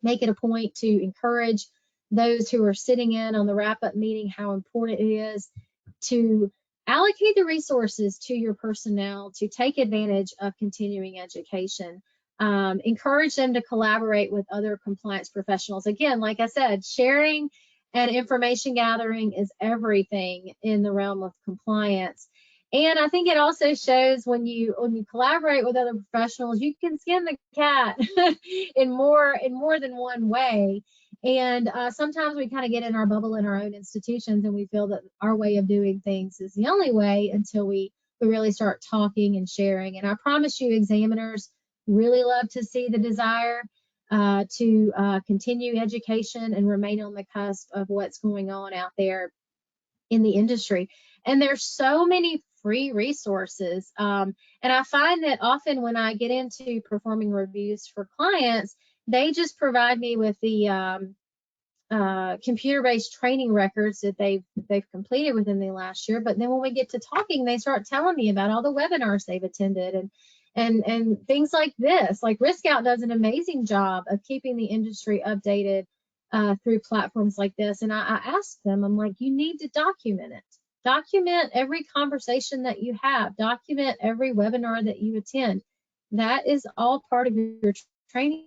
make it a point to encourage those who are sitting in on the wrap-up meeting how important it is to allocate the resources to your personnel to take advantage of continuing education. Encourage them to collaborate with other compliance professionals. Again, like I said, sharing and information gathering is everything in the realm of compliance. And I think it also shows when you collaborate with other professionals, you can skin the cat in more than one way. And sometimes we kind of get in our bubble in our own institutions, and we feel that our way of doing things is the only way until we really start talking and sharing. And I promise you, examiners really love to see the desire to continue education and remain on the cusp of what's going on out there in the industry. And there's so many free resources. And I find that often when I get into performing reviews for clients, they just provide me with the computer-based training records that they've completed within the last year. But then when we get to talking, they start telling me about all the webinars they've attended and things like this. Like RiskScout does an amazing job of keeping the industry updated through platforms like this. And I asked them, I'm like, you need to document it. Document every conversation that you have. Document every webinar that you attend. That is all part of your training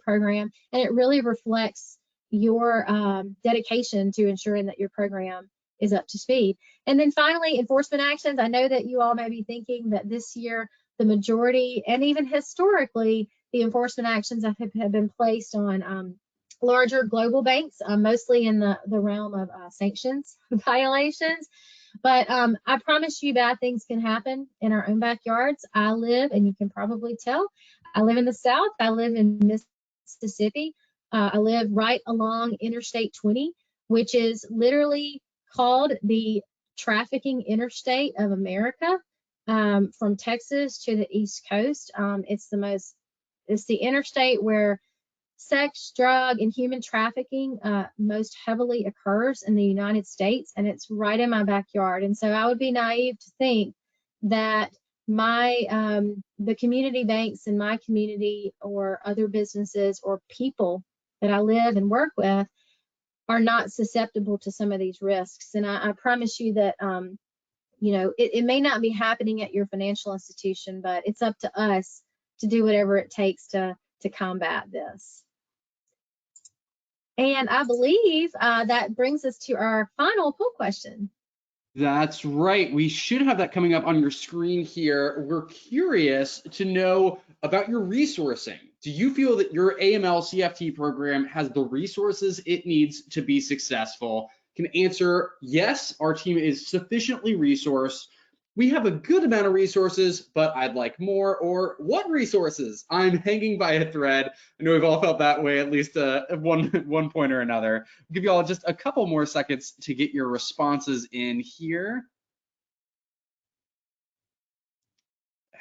program, and it really reflects your dedication to ensuring that your program is up to speed. And then finally, enforcement actions. I know that you all may be thinking that this year, the majority, and even historically, the enforcement actions have been placed on larger global banks, mostly in the realm of sanctions violations. But I promise you, bad things can happen in our own backyards. I live, and you can probably tell, I live in the South. I live in Mississippi. I live right along Interstate 20, which is literally called the trafficking interstate of America, from Texas to the East Coast. It's the interstate where sex, drug, and human trafficking most heavily occurs in the United States, and it's right in my backyard. And so I would be naive to think that the community banks in my community or other businesses or people that I live and work with are not susceptible to some of these risks. And I promise you that you know, it may not be happening at your financial institution, but it's up to us to do whatever it takes to combat this. And I believe that brings us to our final poll question. That's right. We should have that coming up on your screen here. We're curious to know about your resourcing. Do you feel that your AML CFT program has the resources it needs to be successful? Can answer yes, our team is sufficiently resourced. We have a good amount of resources, but I'd like more. Or what resources? I'm hanging by a thread. I know we've all felt that way at least at one point or another. I'll give you all just a couple more seconds to get your responses in here.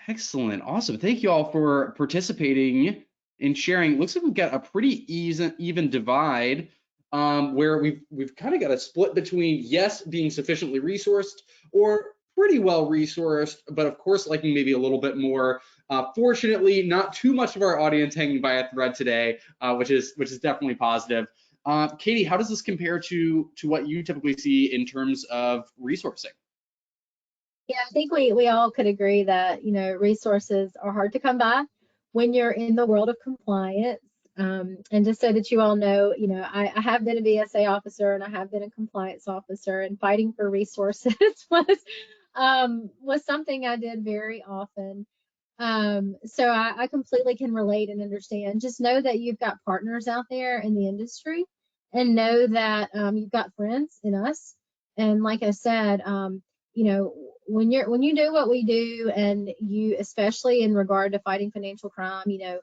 Excellent, awesome. Thank you all for participating and sharing. Looks like we've got a pretty even divide, where we've kind of got a split between yes, being sufficiently resourced, or pretty well resourced, but of course liking maybe a little bit more. Fortunately, not too much of our audience hanging by a thread today, which is definitely positive. Katie, how does this compare to what you typically see in terms of resourcing? Yeah, I think we all could agree that, you know, resources are hard to come by when you're in the world of compliance. And just so that you all know, you know, I have been a BSA officer and I have been a compliance officer, and fighting for resources was something I did very often. So I completely can relate and understand. Just know that you've got partners out there in the industry, and know that you've got friends in us. And like I said, you know, when you do what we do, and you, especially in regard to fighting financial crime, you know,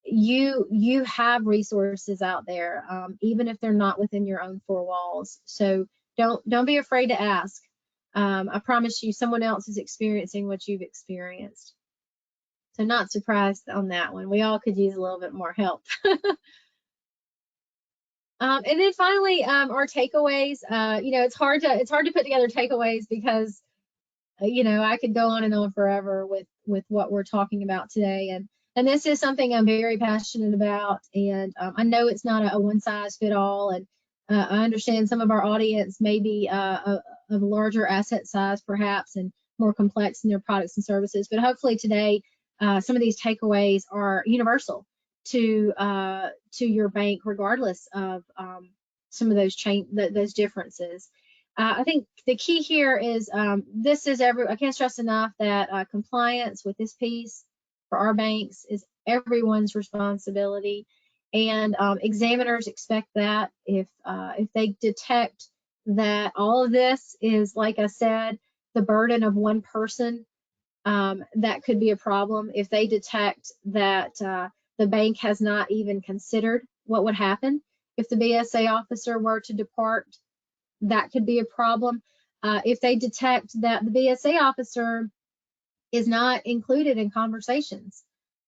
you have resources out there, even if they're not within your own four walls. So don't be afraid to ask. I promise you, someone else is experiencing what you've experienced. So not surprised on that one. We all could use a little bit more help. And then finally, our takeaways. It's hard to put together takeaways because I could go on and on forever with what we're talking about today. And this is something I'm very passionate about. And I know it's not a one size fit all. And I understand some of our audience may be of a larger asset size, perhaps, and more complex in their products and services. But hopefully today, some of these takeaways are universal to your bank, regardless of some of those differences. I think the key here is I can't stress enough that compliance with this piece for our banks is everyone's responsibility, and examiners expect that if they detect that all of this is, like I said, the burden of one person, that could be a problem. If they detect that the bank has not even considered what would happen if the BSA officer were to depart, that could be a problem. If they detect that the BSA officer is not included in conversations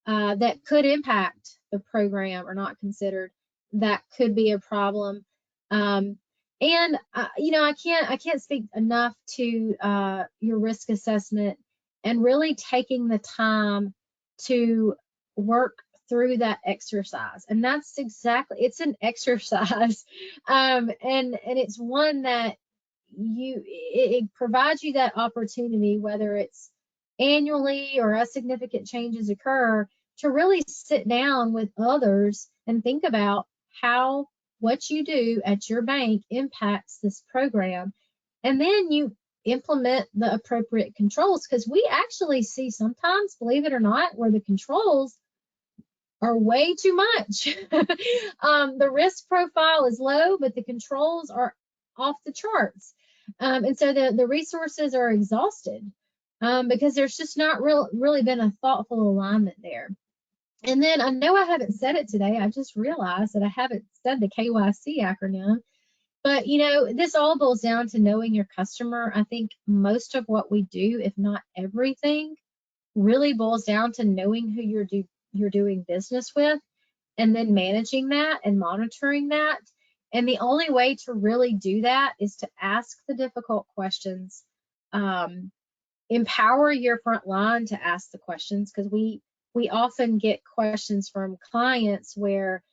that could impact the program or not considered, that could be a problem. I can't speak enough to your risk assessment and really taking the time to work through that exercise. And that's exactly, it's an exercise. And it's one that it provides you that opportunity, whether it's annually or as significant changes occur, to really sit down with others and think about how what you do at your bank impacts this program. And then you implement the appropriate controls, because we actually see sometimes, believe it or not, where the controls are way too much. The risk profile is low, but the controls are off the charts. And so the resources are exhausted because there's just not really been a thoughtful alignment there. And then I know I haven't said it today. I just realized that I haven't said the KYC acronym. But, this all boils down to knowing your customer. I think most of what we do, if not everything, really boils down to knowing who you're doing business with, and then managing that and monitoring that. And the only way to really do that is to ask the difficult questions. Empower your front line to ask the questions, because we often get questions from clients where,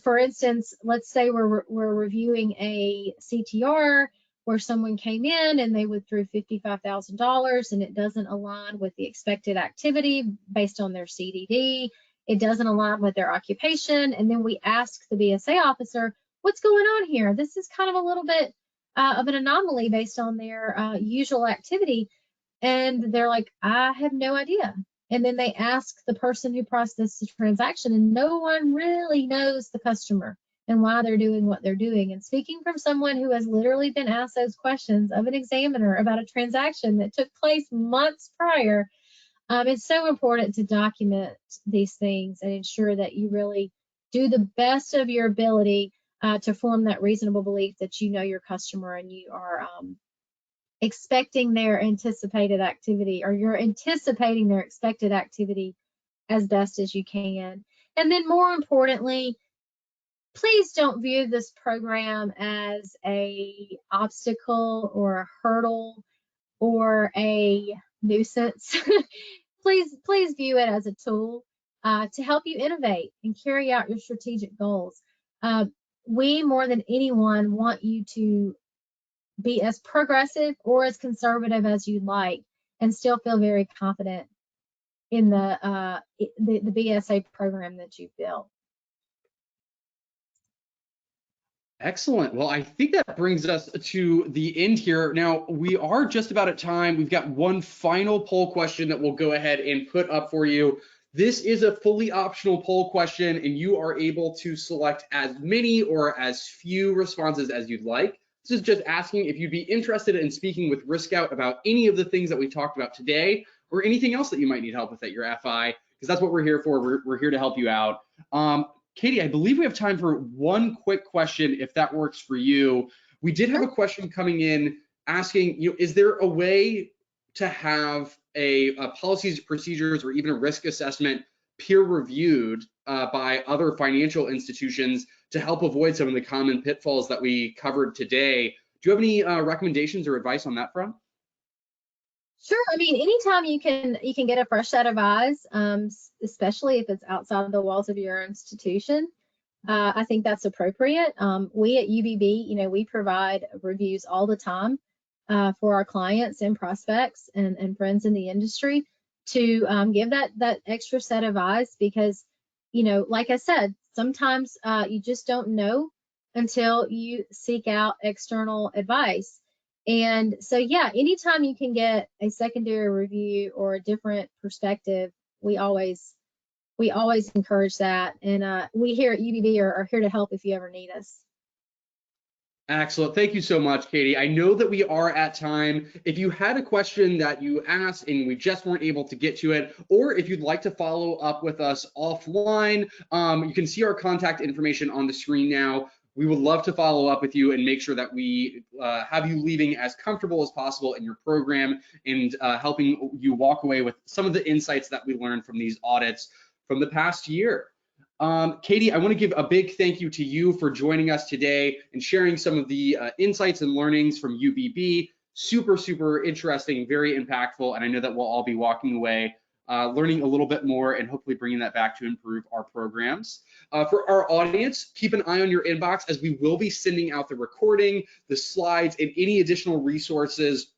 for instance, let's say we're reviewing a CTR where someone came in and they withdrew $55,000 and it doesn't align with the expected activity based on their CDD. It doesn't align with their occupation. And then we ask the BSA officer, what's going on here? This is kind of a little bit of an anomaly based on their usual activity. And they're like, I have no idea. And then they ask the person who processed the transaction, and no one really knows the customer and why they're doing what they're doing. And speaking from someone who has literally been asked those questions of an examiner about a transaction that took place months prior, it's so important to document these things and ensure that you really do the best of your ability to form that reasonable belief that you know your customer and you are expecting their anticipated activity, or you're anticipating their expected activity as best as you can. And then more importantly, please don't view this program as a obstacle or a hurdle or a nuisance. Please view it as a tool to help you innovate and carry out your strategic goals. We, more than anyone, want you to be as progressive or as conservative as you'd like and still feel very confident in the BSA program that you've built. Excellent. Well, I think that brings us to the end here. Now, we are just about at time. We've got one final poll question that we'll go ahead and put up for you. This is a fully optional poll question, and you are able to select as many or as few responses as you'd like. This is just asking if you'd be interested in speaking with RiskScout about any of the things that we talked about today, or anything else that you might need help with at your FI, because that's what we're here for. We're here to help you out. Katie, I believe we have time for one quick question, if that works for you. We did have a question coming in asking, is there a way to have a policies, procedures, or even a risk assessment peer reviewed by other financial institutions to help avoid some of the common pitfalls that we covered today? Do you have any recommendations or advice on that front? Sure. I mean, anytime you can get a fresh set of eyes, especially if it's outside of the walls of your institution, I think that's appropriate. We at UBB, we provide reviews all the time for our clients and prospects and friends in the industry to give that extra set of eyes, because, like I said, sometimes you just don't know until you seek out external advice. And so, yeah, anytime you can get a secondary review or a different perspective, we always encourage that. And we here at UBB are here to help if you ever need us. Excellent. Thank you so much, Katie. I know that we are at time. If you had a question that you asked and we just weren't able to get to it, or if you'd like to follow up with us offline, you can see our contact information on the screen now. We would love to follow up with you and make sure that we have you leaving as comfortable as possible in your program and helping you walk away with some of the insights that we learned from these audits from the past year. Katie, I want to give a big thank you to you for joining us today and sharing some of the insights and learnings from UBB. Super, super interesting, very impactful, and I know that we'll all be walking away learning a little bit more and hopefully bringing that back to improve our programs. For our audience, keep an eye on your inbox, as we will be sending out the recording, the slides, and any additional resources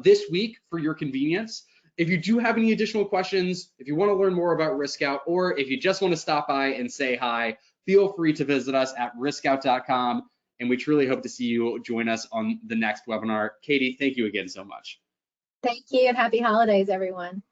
this week for your convenience. If you do have any additional questions, if you want to learn more about RiskScout, or if you just want to stop by and say hi, feel free to visit us at riskscout.com, and we truly hope to see you join us on the next webinar. Katie, thank you again so much. Thank you, and happy holidays, everyone.